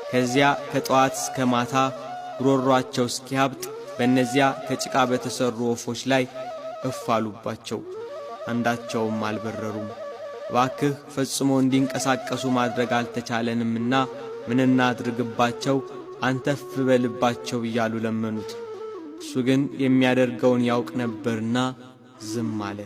ከዚያ ከጠዋት እስከ ማታ ጉሮሯቸው እስኪያብጥ በእነዚያ ከጭቃ በተሠሩ ወፎች ላይ እፍ አሉባቸው፣ አንዳቸውም አልበረሩም። እባክህ ፈጽሞ እንዲንቀሳቀሱ ማድረግ አልተቻለንምና ምን እናድርግባቸው? አንተ እፍ በልባቸው እያሉ ለመኑት። እሱ ግን የሚያደርገውን ያውቅ ነበርና ዝም አለ።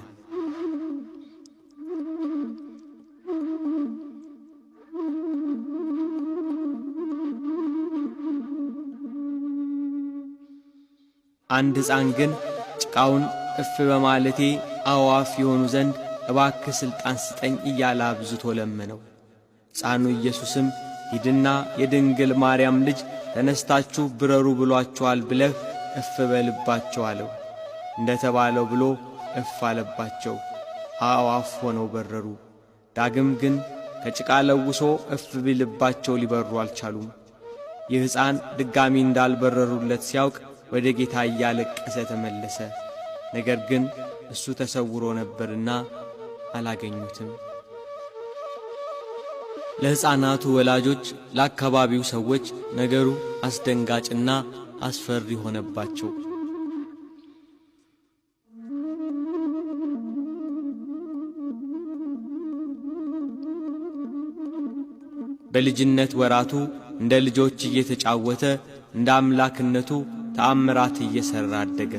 አንድ ሕፃን ግን ጭቃውን እፍ በማለቴ አዕዋፍ የሆኑ ዘንድ እባክህ ሥልጣን ስጠኝ እያለ አብዝቶ ለመነው። ሕፃኑ ኢየሱስም ሂድና የድንግል ማርያም ልጅ ተነስታችሁ ብረሩ ብሏችኋል ብለህ እፍ በልባቸው አለው። እንደ ተባለው ብሎ እፍ አለባቸው፣ አዕዋፍ ሆነው በረሩ። ዳግም ግን ከጭቃ ለውሶ እፍ ቢልባቸው ሊበሩ አልቻሉም። ይህ ሕፃን ድጋሚ እንዳልበረሩለት ሲያውቅ ወደ ጌታ እያለቀሰ ተመለሰ። ነገር ግን እሱ ተሰውሮ ነበርና አላገኙትም። ለሕፃናቱ ወላጆች፣ ለአካባቢው ሰዎች ነገሩ አስደንጋጭና አስፈሪ ሆነባቸው። በልጅነት ወራቱ እንደ ልጆች እየተጫወተ እንደ አምላክነቱ ተአምራት እየሠራ አደገ።